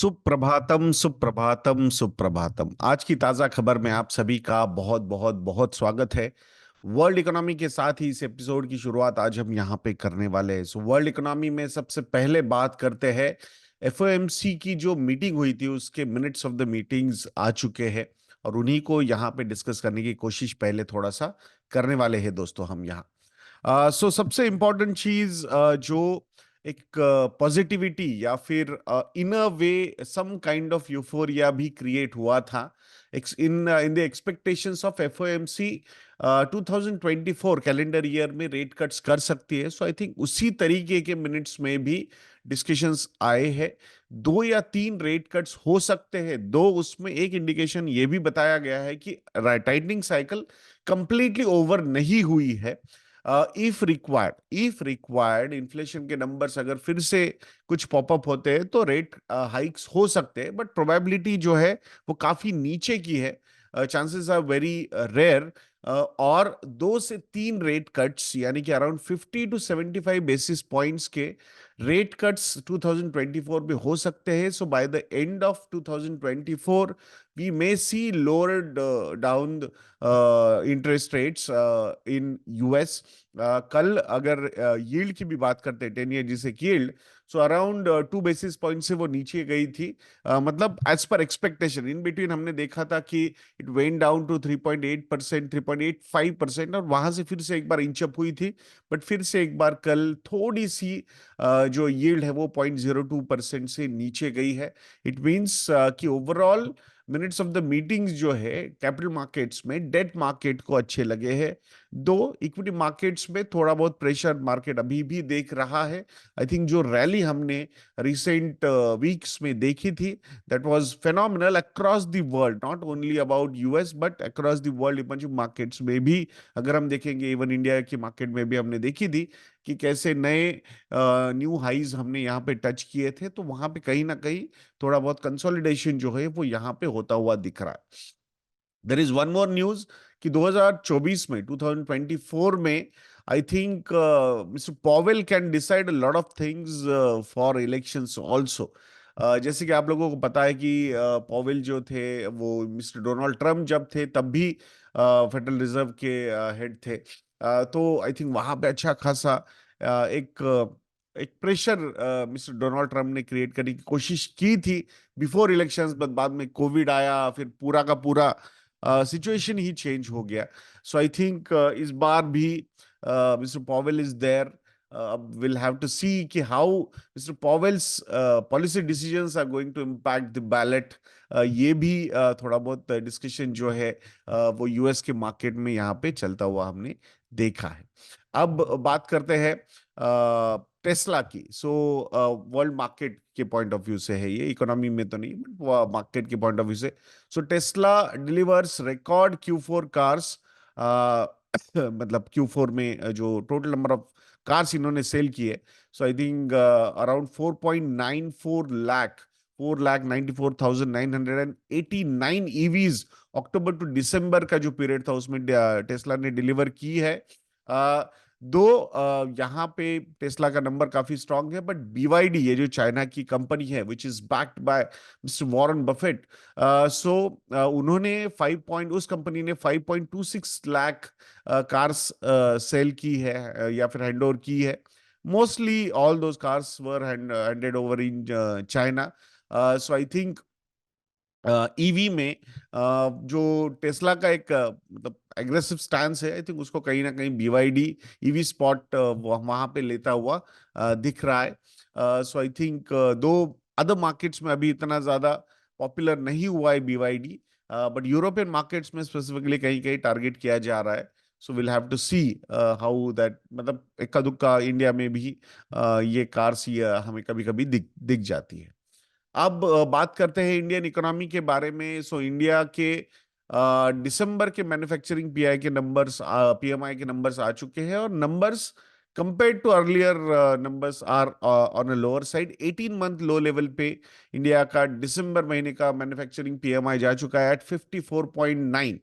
सुप्रभातम सुप्रभातम सुप्रभातम। आज की ताजा खबर में आप सभी का बहुत बहुत बहुत स्वागत है। वर्ल्ड इकोनॉमी के साथ ही इस एपिसोड की शुरुआत आज हम यहाँ पे करने वाले हैं। वर्ल्ड इकोनॉमी में सबसे पहले बात करते हैं एफओएमसी की जो मीटिंग हुई थी उसके मिनट्स ऑफ द मीटिंग्स आ चुके हैं और उन्हीं को यहाँ पे डिस्कस करने की कोशिश पहले थोड़ा सा करने वाले हैं दोस्तों हम यहाँ। सबसे इम्पोर्टेंट चीज जो एक पॉजिटिविटी या फिर इन अ वे सम काइंड ऑफ यूफोरिया भी क्रिएट हुआ था in the expectations of FOMC 2024 calendar year में रेट कट्स कर सकती है। सो आई थिंक उसी तरीके के मिनट्स में भी डिस्कशंस आए हैं। 2 या 3 रेट कट्स हो सकते हैं। दो उसमें एक इंडिकेशन ये भी बताया गया है कि टाइटनिंग साइकिल कंप्लीटली ओवर नहीं हुई है। इफ रिक्वायर्ड इन्फ्लेशन के नंबर्स अगर फिर से कुछ पॉपअप होते हैं तो रेट हाइक्स हो सकते हैं, बट प्रोबेबिलिटी जो है वो काफी नीचे की है। Chances are very rare. और 2 से 3 रेट कट्स यानी कि अराउंड 50 to 75 बेसिस पॉइंट्स के रेट कट्स 2024 में हो सकते हैं। So by the end of 2024 we may see lowered down interest rates in US. कल अगर यील्ड की भी बात करते हैं 10 ईयर जिसे yield, so around 2 basis point से वो नीचे गई थी। मतलब as per expectation in between हमने देखा था कि इट वेंट डाउन टू 3.8%, 3.85% और वहां से फिर से एक बार इंचअप हुई थी। बट फिर से एक बार कल थोड़ी सी जो यील्ड है वो 0.02% से नीचे गई है। इट मीन्स कि overall minutes of the meetings जो है कैपिटल मार्केट्स में डेट मार्केट को अच्छे लगे हैं। दो इक्विटी मार्केट्स में थोड़ा बहुत प्रेशर मार्केट अभी भी देख रहा है। आई थिंक जो रैली हमने रिसेंट वीक्स में देखी थी that was phenomenal across the world, not only about US but across the world. Emerging markets में भी अगर हम देखेंगे, इवन इंडिया की मार्केट में भी हमने देखी थी कि कैसे नए न्यू हाईज हमने यहाँ पे टच किए थे। तो वहां पे कहीं ना कहीं थोड़ा बहुत कंसोलिडेशन जो है वो यहाँ पे होता हुआ दिख रहा है। There is one more news कि 2024 में 2024 में I think mister Powell can decide a lot of things for elections also. जैसे कि आप लोगों को पता है कि पॉवेल जो थे वो मिस्टर डोनाल्ड ट्रम्प जब थे तब भी फेडरल रिजर्व के हेड थे। तो आई थिंक वहां पे अच्छा खासा एक प्रेशर मिस्टर डोनाल्ड ट्रम्प ने क्रिएट करने की कोशिश की थी बिफोर इलेक्शंस, बट बाद में कोविड आया, फिर पूरा का पूरा सिचुएशन ही चेंज हो गया। सो आई थिंक इस बार भी mister Powell is there. Will have to see कि how mister Powell's policy decisions are going to impact the ballot. ये भी थोड़ा बहुत डिस्कशन जो है वो यूएस के मार्केट में यहाँ पे चलता हुआ हमने देखा है। अब बात करते हैं टेस्ला की। वर्ल्ड मार्केट के पॉइंट ऑफ व्यू से है, ये इकोनॉमी में तो नहीं बट मार्केट के पॉइंट ऑफ व्यू से। So Tesla delivers record Q4 cars. मतलब Q4 में जो टोटल नंबर ऑफ कार्स इन्होंने सेल किए, so I think around 4.94 lakh, 4,94,989 EVs October to December का जो पीरियड था उसमें टेस्ला ने डिलीवर की है। दो यहाँ पे टेस्ला का नंबर काफी स्ट्रांग है, बट BYD ये जो चाइना की कंपनी है which is backed by mister Warren Buffett, उन्होंने 5 उस कंपनी ने 5.26 लाख कार्स सेल की है या फिर हैंड ओवर की है। Mostly all those cars were handed over in China. So I think EV में जो टेस्ला का एक मतलब एग्रेसिव स्टैंस है, आई थिंक उसको कहीं ना कहीं BYD ईवी स्पॉट वहां पे लेता हुआ दिख रहा है। So I think though other markets में अभी इतना ज्यादा पॉपुलर नहीं हुआ है BYD, बट यूरोपियन मार्केट्स में स्पेसिफिकली कहीं कहीं टारगेट किया जा रहा है। So will have to see how that, मतलब इक्का दुक्का इंडिया में भी ये कार्स ये हमें कभी कभी दिख दिख जाती है। अब बात करते हैं इंडियन इकोनॉमी के बारे में। इंडिया के दिसंबर के मैन्युफैक्चरिंग PMI के नंबर्स आ चुके हैं और numbers compare to earlier numbers are on a lower side. 18 month low level पे इंडिया का दिसंबर महीने का मैन्युफैक्चरिंग PMI जा चुका है एट 54.9।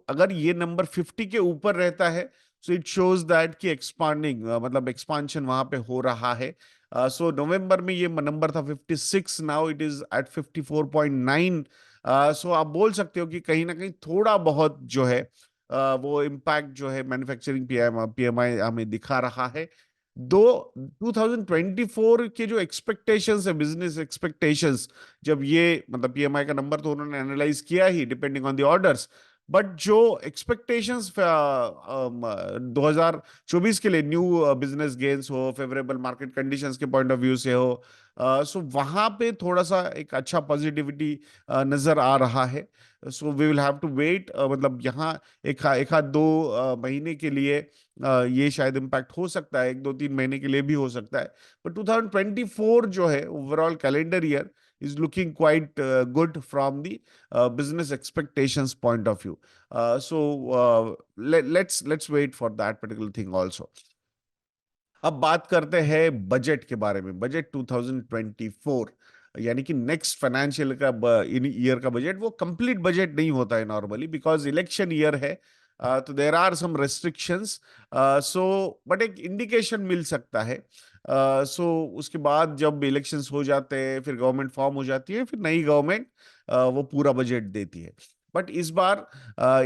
अगर ये नंबर 50 के ऊपर रहता है सो इट शोज दैट कि एक्सपांडिंग मतलब एक्सपांशन वहां पे हो रहा है। सो नवंबर में ये नंबर था 56, नाउ इट इज एट 54.9। सो आप बोल सकते हो कि कहीं ना कहीं थोड़ा बहुत जो है वो इम्पैक्ट जो है मैन्युफैक्चरिंग पीएमआई हमें दिखा रहा है। दो 2024 के जो एक्सपेक्टेशंस है, बिजनेस एक्सपेक्टेशंस, जब ये मतलब पीएमआई का नंबर तो उन्होंने एनालाइज किया ही depending on the orders, but जो एक्सपेक्टेशंस 2024 के लिए न्यू बिजनेस गेन्स हो, फेवरेबल मार्केट कंडीशंस के पॉइंट ऑफ व्यू से हो, सो वहां पे थोड़ा सा एक अच्छा पॉजिटिविटी नजर आ रहा है। So we will have to wait, मतलब यहाँ एक आध दो महीने के लिए ये शायद इम्पैक्ट हो सकता है, एक दो तीन महीने के लिए भी हो सकता है। बट 2024 जो है overall calendar year is looking quite good from the business expectations point of view. Let's wait for that particular thing also. अब बात करते हैं बजट के बारे में। बजट 2024 यानी कि नेक्स्ट फाइनेंशियल का इन ईयर का बजट, वो कंप्लीट बजट नहीं होता है नॉर्मली, बिकॉज इलेक्शन ईयर है। तो there are some restrictions. So but एक इंडिकेशन मिल सकता है। सो उसके बाद जब इलेक्शंस हो जाते हैं, फिर गवर्नमेंट फॉर्म हो जाती है, फिर नई गवर्नमेंट वो पूरा बजट देती है। बट इस बार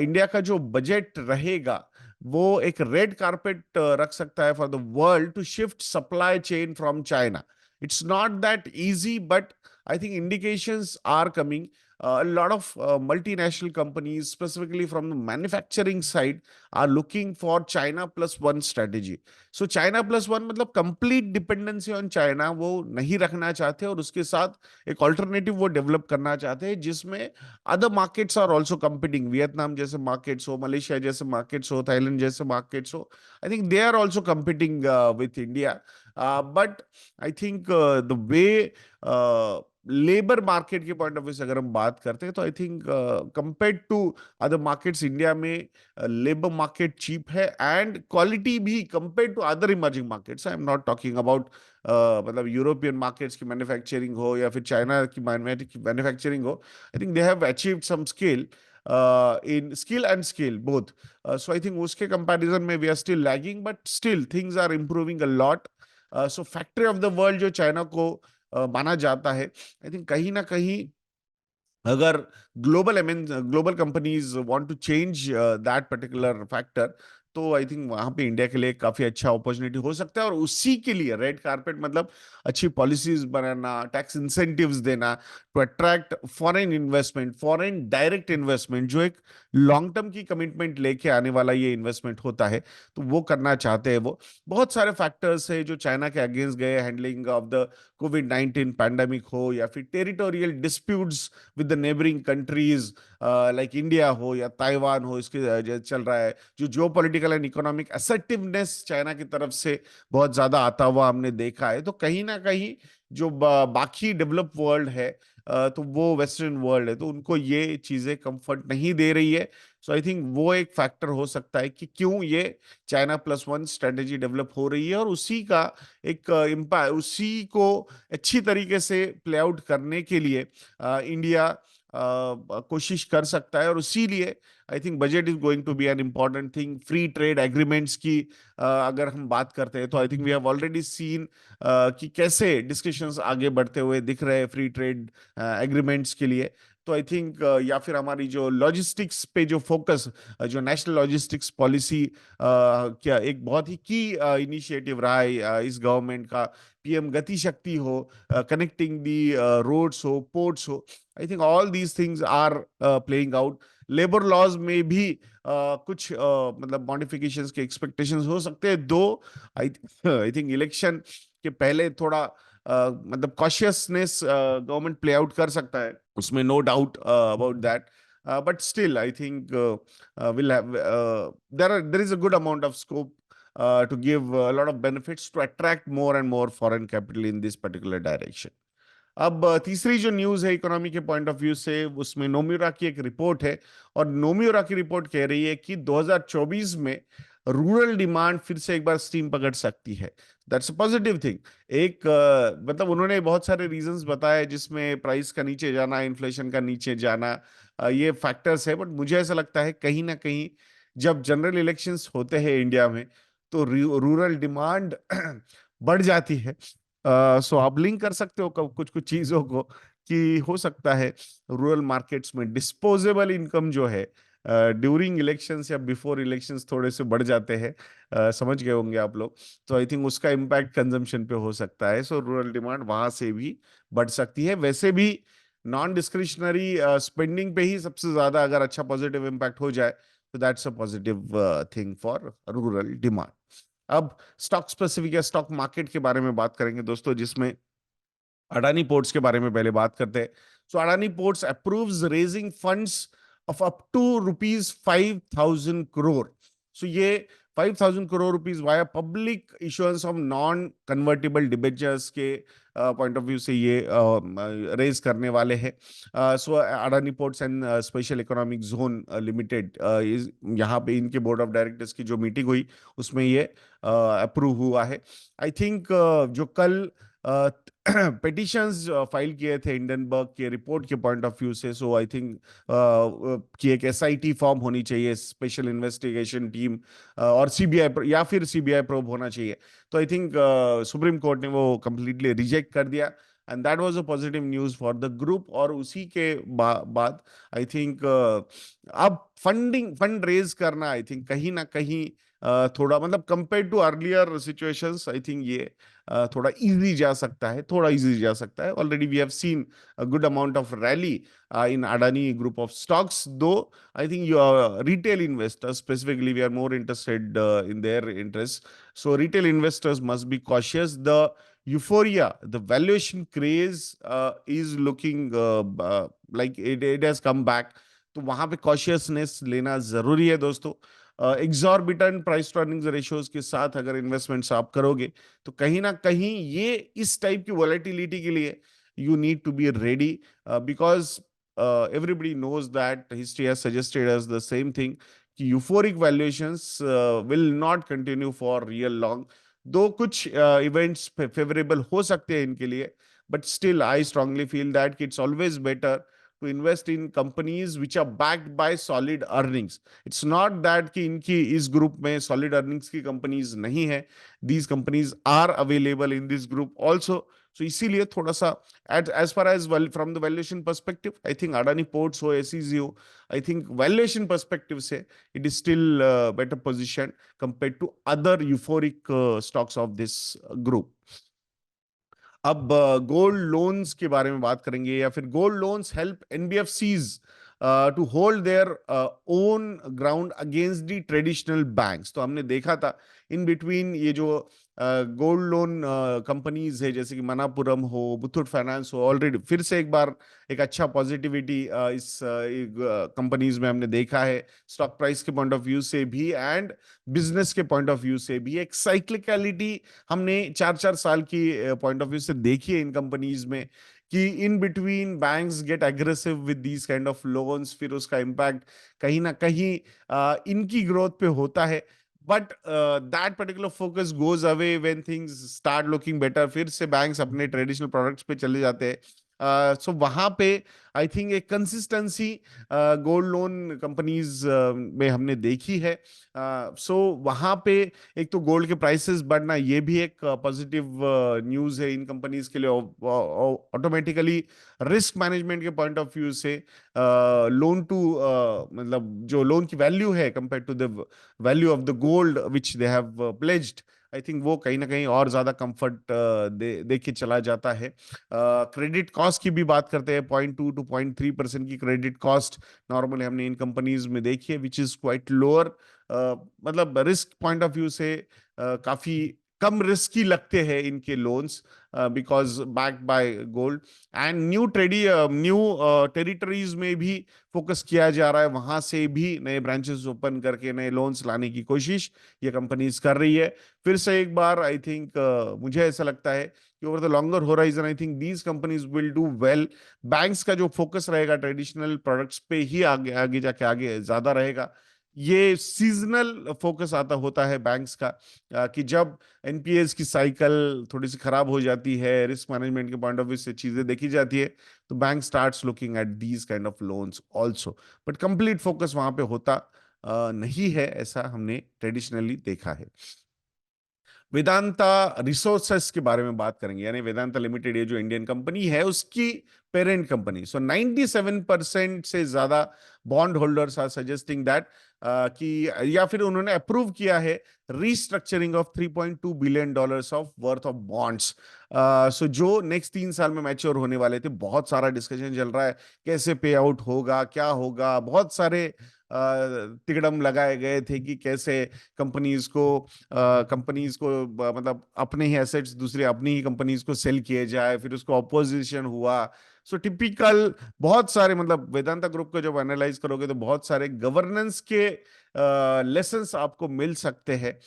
इंडिया का जो बजट रहेगा वो एक रेड कारपेट रख सकता है for the world to shift supply chain from China. It's not that easy, but I think indications are coming. A lot of multinational companies, specifically from the manufacturing side, are looking for China plus one strategy. So China plus one मतलब complete dependency on China वो नहीं रखना चाहते, और उसके साथ एक alternative वो डेवलप करना चाहते हैं जिसमें other markets are also competing. Vietnam जैसे मार्केट्स हो, मलेशिया जैसे मार्केट्स हो, थाईलैंड जैसे मार्केट्स हो, I think they are also competing with India. But I think the way labour market के पॉइंट ऑफ व्यू से अगर हम बात करते हैं, तो I think compared to other markets, India में लेबर मार्केट चीप है, एंड क्वालिटी भी compared to other emerging markets. I am not talking about मतलब यूरोपियन मार्केट्स की मैन्युफैक्चरिंग हो या फिर चाइना की मैन्युफैक्चरिंग हो। I think they have achieved some scale in skill and scale both. So I think उसके comparison में we are still lagging, but still things are improving a lot. So factory of the world जो China को माना जाता है, आई think कहीं ना कहीं अगर global companies want to change that particular factor, तो आई थिंक वहां पे इंडिया के लिए काफी अच्छा अपॉर्चुनिटी हो सकता है। और उसी के लिए रेड कारपेट मतलब अच्छी पॉलिसीज बनाना, टैक्स इंसेंटिव्स देना to attract foreign investment, foreign direct investment, जो एक लॉन्ग टर्म की कमिटमेंट लेके आने वाला ये इन्वेस्टमेंट होता है, तो वो करना चाहते हैं। वो बहुत सारे फैक्टर्स है जो चाइना के अगेंस्ट गए, handling of the covid pandemic हो या फिर territorial disputes with the neighbouring countries like India हो या ताइवान हो, इसके जो चल रहा है, जो जियो political and economic assertiveness China की तरफ से बहुत ज्यादा आता हुआ हमने देखा है। तो कहीं ना कहीं जो बाकी डेवलप वर्ल्ड है, तो वो वेस्टर्न वर्ल्ड है, तो उनको ये चीजें कंफर्ट नहीं दे रही है। सो आई थिंक वो एक फैक्टर हो सकता है कि क्यों ये China plus one strategy develop हो रही है, और उसी का एक इम्पैक्ट, उसी को अच्छी तरीके से प्ले आउट करने के लिए इंडिया कोशिश कर सकता है। और इसीलिए I think budget is going to be an important thing. Free trade agreements की अगर हम बात करते हैं, तो I think we have already seen कि कैसे डिस्कशंस आगे बढ़ते हुए दिख रहे हैं फ्री ट्रेड एग्रीमेंट्स के लिए। तो आई थिंक या फिर हमारी जो लॉजिस्टिक्स पे जो फोकस, जो नेशनल लॉजिस्टिक्स पॉलिसी, क्या एक बहुत ही की इनिशिएटिव रहा है इस गवर्नमेंट का, पीएम गति शक्ति हो, कनेक्टिंग दी रोड्स हो, पोर्ट्स हो, I think all these things are playing out. Labour laws में भी कुछ मतलब मॉडिफिकेशंस के एक्सपेक्टेशंस हो सकते हैं, दो आई आई थिंक इलेक्शन के पहले थोड़ा मतलब कॉशियसनेस गवर्नमेंट प्ले आउट कर सकता है, उसमें no doubt about that. But still, I think we'll have there is a good amount of scope to give a lot of benefits to attract more and more foreign capital in this particular direction. अब तीसरी जो news है economy के point of view से, उसमें नोम्यूरा की एक report है, और नोम्यूरा की रिपोर्ट कह रही है कि 2024 में रूरल डिमांड फिर से एक बार स्टीम पकड़ सकती है। That's a positive thing. एक मतलब उन्होंने बहुत सारे रीजंस बताए जिसमें प्राइस का नीचे जाना, इन्फ्लेशन का नीचे जाना, ये फैक्टर्स है, बट मुझे ऐसा लगता है कहीं ना कहीं जब जनरल इलेक्शंस होते हैं इंडिया में तो रूरल डिमांड बढ़ जाती है। सो आप लिंक कर सकते हो कुछ कुछ चीजों को, कि हो सकता है रूरल मार्केट्स में डिस्पोजेबल इनकम जो है ड्यूरिंग इलेक्शंस या बिफोर इलेक्शंस थोड़े से बढ़ जाते हैं। समझ गए होंगे आप लोग। तो आई थिंक उसका इम्पैक्ट कंजम्पशन पे हो सकता है, सो रूरल डिमांड वहां से भी बढ़ सकती है। वैसे भी नॉन डिस्क्रिशनरी स्पेंडिंग पे ही सबसे ज्यादा अगर अच्छा पॉजिटिव इम्पैक्ट हो जाए तो that's a positive thing for rural demand. अब स्टॉक स्पेसिफिक या स्टॉक मार्केट के बारे में बात करेंगे दोस्तों, जिसमें अडानी पोर्ट्स के बारे में पहले बात करते हैं। So Adani ports approves raising funds of up to rupees 5,000 crore. So ये 5,000 crore rupees via public issuance of non convertible debentures के पॉइंट ऑफ व्यू से ये रेज करने वाले हैं। So Adani ports and special economic zone limited, यहाँ पे इनके बोर्ड ऑफ डायरेक्टर्स की जो मीटिंग हुई उसमें ये अप्रूव हुआ है। आई थिंक जो कल पेटिशंस फाइल किए थे हिंडनबर्ग के रिपोर्ट के पॉइंट ऑफ व्यू से, सो आई थिंक कि एक एसआईटी फॉर्म होनी चाहिए, स्पेशल इन्वेस्टिगेशन टीम, और सीबीआई या फिर सीबीआई प्रोब होना चाहिए। तो आई थिंक सुप्रीम कोर्ट ने वो कंप्लीटली रिजेक्ट कर दिया, and that was a positive news for the group. और उसी के बाद आई थिंक अब फंड रेज करना आई थिंक कहीं ना कहीं थोड़ा मतलब compare to earlier situations, I think ये थोड़ा इजी जा सकता है, थोड़ा इजी जा सकता है। Already we have seen a good amount of rally in Adani group of stocks, though I think your retail investors specifically, we are more interested in their interests. So retail investors must be cautious. The euphoria, the valuation craze is looking like it has come back. तो वहां पे consciousness लेना जरूरी है दोस्तों। Exorbitant price to earnings ratios के साथ अगर इन्वेस्टमेंट्स आप करोगे तो कहीं ना कहीं ये इस टाइप की वॉलेटिलिटी के लिए you need to be ready, because everybody knows that history has suggested us the same thing, कि euphoric valuations will not continue for real long। दो कुछ events favorable हो सकते हैं इनके लिए, but still I strongly feel that it's always better to invest in companies which are backed by solid earnings। It's not that कि इनकी इस ग्रुप में solid earnings की companies नहीं है, these companies are available in this group also। So इसीलिए थोड़ा सा as far as well from the valuation perspective, I think Adani Ports हो, SEZ हो, I think valuation perspective से it is still better position compared to other euphoric stocks of this group। अब gold loans के बारे में बात करेंगे, या फिर gold loans help NBFCs to hold their own ground against the traditional banks. तो हमने देखा था इन बिटवीन ये जो गोल्ड लोन कंपनीज है जैसे कि मनापुरम हो, मुथूट फाइनेंस हो, ऑलरेडी फिर से एक बार एक अच्छा पॉजिटिविटी इस कंपनीज में हमने देखा है, स्टॉक प्राइस के पॉइंट ऑफ व्यू से भी एंड बिजनेस के पॉइंट ऑफ व्यू से भी। एक साइक्लिकलिटी हमने 4-4 साल की पॉइंट ऑफ व्यू से देखी है इन कंपनीज में, कि in between banks gate aggressive with these kind of loans, फिर उसका इम्पैक्ट कहीं ना कहीं इनकी ग्रोथ पे होता है। But that particular focus goes away when things start looking better, फिर से बैंक्स अपने ट्रेडिशनल प्रोडक्ट्स पे चले जाते हैं। सो वहां पे आई थिंक एक कंसिस्टेंसी गोल्ड लोन कंपनीज में हमने देखी है। सो वहां पे एक तो गोल्ड के प्राइसेस बढ़ना ये भी एक पॉजिटिव न्यूज है इन कंपनीज के लिए। ऑटोमेटिकली रिस्क मैनेजमेंट के पॉइंट ऑफ व्यू से लोन टू मतलब जो लोन की वैल्यू है compare to the value of the gold which they have pledged, I think वो कहीं ना कहीं और ज्यादा कंफर्ट दे के चला जाता है। क्रेडिट कॉस्ट की भी बात करते हैं, 0.2 to 0.3% की क्रेडिट कॉस्ट नॉर्मली हमने इन कंपनीज में देखी है, विच इज क्वाइट लोअर। मतलब रिस्क पॉइंट ऑफ व्यू से काफी कम रिस्की लगते हैं इनके loans, because backed by gold. And new territories में भी फोकस किया जा रहा है, वहां से भी नए ब्रांचेस ओपन करके नए लोन्स लाने की कोशिश ये कंपनीज कर रही है। फिर से एक बार आई थिंक मुझे ऐसा लगता है कि over the longer horizon I think these companies will do well. Banks का जो फोकस रहेगा ट्रेडिशनल प्रोडक्ट्स पे ही आगे आगे जाके आगे ज्यादा रहेगा। ये सीजनल फोकस आता होता है बैंक्स का, कि जब एनपीएस की साइकिल थोड़ी सी खराब हो जाती है, रिस्क मैनेजमेंट के पॉइंट ऑफ व्यू से चीजें देखी जाती है, तो bank starts looking at these kind of loans also. But complete focus वहां पे होता नहीं है, ऐसा हमने ट्रेडिशनली देखा है। वेदांता रिसोर्सेस के बारे में बात करेंगे, यानी वेदांता लिमिटेड ये जो इंडियन कंपनी है उसकी पेरेंट कंपनी। सो 97% से ज्यादा bond holders are suggesting that कि, या फिर उन्होंने अप्रूव किया है restructuring of $3.2 billion of worth of bonds. So जो नेक्स्ट 3 साल में मैच्योर होने वाले थे, बहुत सारा डिस्कशन चल रहा है कैसे पे आउट होगा, क्या होगा, बहुत सारे तिकड़म लगाए गए थे कि कैसे कंपनीज को मतलब अपने ही एसेट्स दूसरी अपनी ही कंपनीज को सेल किए जाए, फिर उसको अपोजिशन हुआ। सो टिपिकल बहुत सारे, मतलब वेदांता ग्रुप को जब एनालाइज करोगे तो बहुत सारे गवर्नेंस के लेसन्स आपको मिल सकते हैं।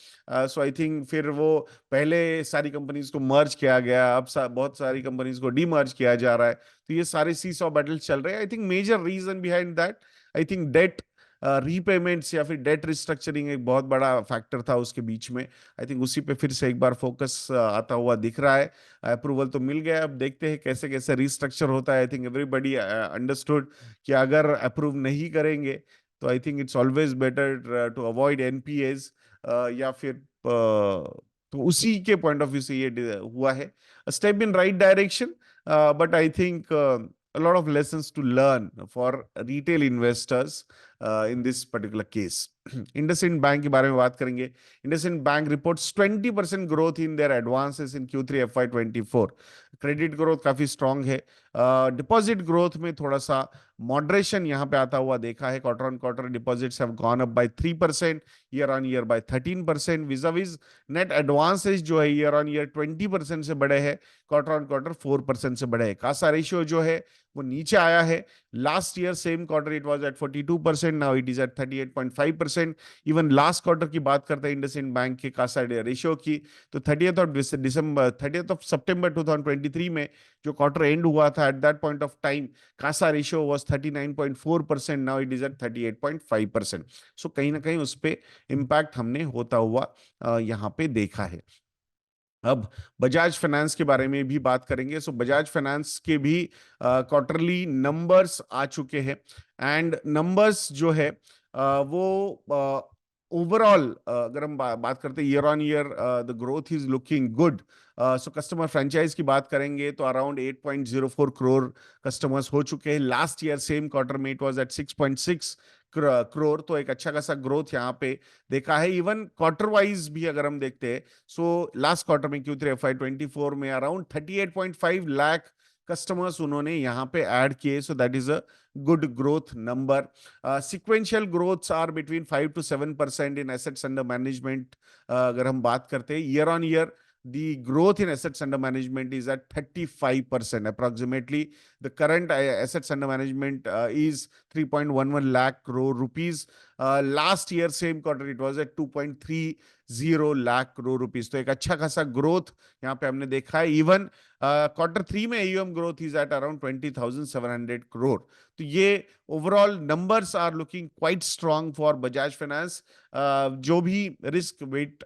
सो आई थिंक फिर वो पहले सारी कंपनीज को मर्ज किया गया, अब बहुत सारी कंपनीज को डीमर्ज किया जा रहा है, तो ये सारे सीसॉ बैटल्स चल रहे हैं। I think major reason behind that, I think debt repayments या फिर डेट रिस्ट्रक्चरिंग एक बहुत बड़ा फैक्टर था उसके बीच में। आई थिंक उसी पे फिर से एक बार फोकस आता हुआ दिख रहा है। अप्रूवल तो मिल गया, अब देखते हैं कैसे कैसे रिस्ट्रक्चर होता है। आई थिंक एवरीबडी अंडरस्टूड कि अगर अप्रूव नहीं करेंगे तो I think it's always better to avoid NPAs, या फिर तो उसी के पॉइंट ऑफ व्यू से ये हुआ है step in right direction. But I think a lot of lessons to learn for retail investors in this particular case. IndusInd Bank के बारे में बात करेंगे। IndusInd Bank reports 20% growth in their advances in Q3 FY24। Credit growth काफी strong है। Deposit growth में थोड़ा सा मॉडरेशन यहाँ पे आता हुआ देखा है। Quarter on quarter deposits have gone up by 3%, year on year by 13%। Vis a vis net advances जो है ईयर ऑन ईयर 20% से बढ़े हैं, क्वार्टर ऑन क्वार्टर 4% से बढ़े हैं। कासा रेशियो जो है वो नीचे आया है। Last year same quarter it was at 42%, now it is at 38.5%। Even last quarter की बात करते हैं इंडसइंड बैंक के कासा रेशियो की, तो 30th ऑफ सितंबर 2023 में जो क्वार्टर एंड हुआ था, at that point of time CASA ratio was 39.4%, now it is at 38.5%। So कहीं ना कहीं उस पर इम्पैक्ट हमने होता हुआ यहाँ पे देखा है। अब बजाज फाइनेंस के बारे में भी बात करेंगे। सो बजाज फाइनेंस के भी क्वार्टरली नंबर्स आ चुके हैं, एंड नंबर्स जो है वो ओवरऑल अगर हम बात करते हैं year on year, the growth is looking good. So customer franchise की बात करेंगे तो अराउंड 8.04 करोड़ कस्टमर्स हो चुके हैं। लास्ट ईयर सेम क्वार्टर में इट वाज एट 6.6 करोड़, तो एक अच्छा खासा ग्रोथ यहाँ पे देखा है। इवन क्वार्टर वाइज भी अगर हम देखते हैं, सो लास्ट क्वार्टर में Q3 FY24 में अराउंड 38.5 लाख कस्टमर्स उन्होंने यहाँ पे ऐड किए। So that is a good growth number. Sequential growths are between 5 to 7% in assets under management. अगर हम बात करते हैं year on year, the growth in assets under management is at 35% approximately. The current assets under management is 3.11 lakh crore rupees. Last year same quarter it was at 2.30 lakh crore rupees. तो एक अच्छा खासा growth यहाँ पे हमने देखा है। Even Q3 में AUM growth is at around 20,700 crore. तो ये overall numbers are looking quite strong for Bajaj Finance. जो भी रिस्क वेट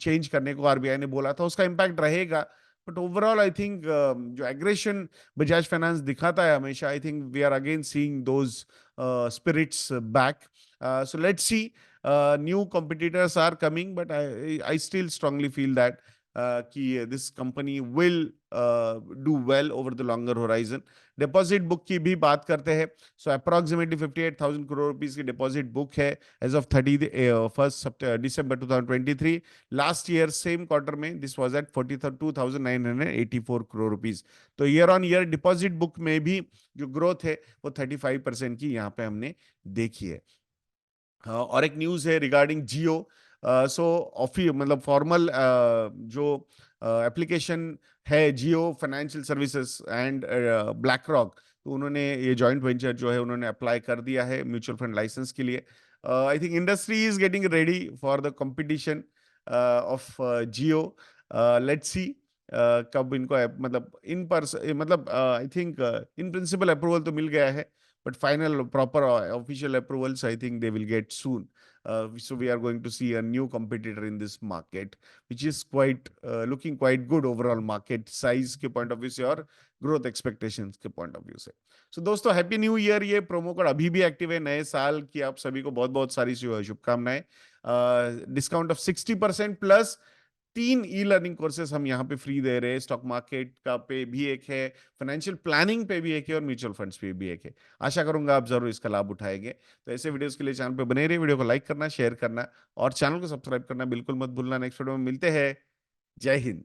चेंज करने को आरबीआई ने बोला था उसका इम्पैक्ट रहेगा, बट ओवरऑल आई थिंक जो एग्रेशन बजाज फाइनेंस दिखाता है हमेशा, I think we are again seeing those spirits back. So let's see. New competitors are coming, but I still strongly feel that this company will do well over the longer horizon. Deposit book की भी बात करते हैं। So approximately 58,000 crore rupees की deposit book है as of 31 December 2023। Last year same quarter में this was at 42,984 crore rupees. तो year on year deposit book में भी जो ग्रोथ है वो 35% की यहाँ पे हमने देखी है। और एक न्यूज है रिगार्डिंग जियो। सो मतलब फॉर्मल जो एप्लीकेशन है Jio financial services and BlackRock, तो उन्होंने ये जॉइंट वेंचर जो है उन्होंने अप्लाई कर दिया है म्यूचुअल फंड लाइसेंस के लिए। I think industry is getting ready for the competition of Jio. Let's see कब इनको मतलब इन पर मतलब I think in principle approval तो मिल गया है, but final proper official approvals, I think they will get soon. So we are going to see a new competitor in this market, which is quite looking quite good overall market size के point of view से और growth expectations के point of view से. So दोस्तों happy new year. ये promo code अभी भी active है. नए साल की आप सभी को बहुत बहुत सारी शुभकामनाएं. Discount of 60% plus 3 e learning courses हम यहाँ पे फ्री दे रहे हैं. स्टॉक मार्केट का पे भी एक है, फाइनेंशियल प्लानिंग पे भी एक है और म्यूचुअल फंड्स पे भी एक है. आशा करूंगा आप जरूर इसका लाभ उठाएंगे. तो ऐसे वीडियोस के लिए चैनल पे बने रहिए. वीडियो को लाइक करना, शेयर करना और चैनल को सब्सक्राइब करना बिल्कुल मत भूलना. नेक्स्ट वीडियो में मिलते हैं. जय हिंद.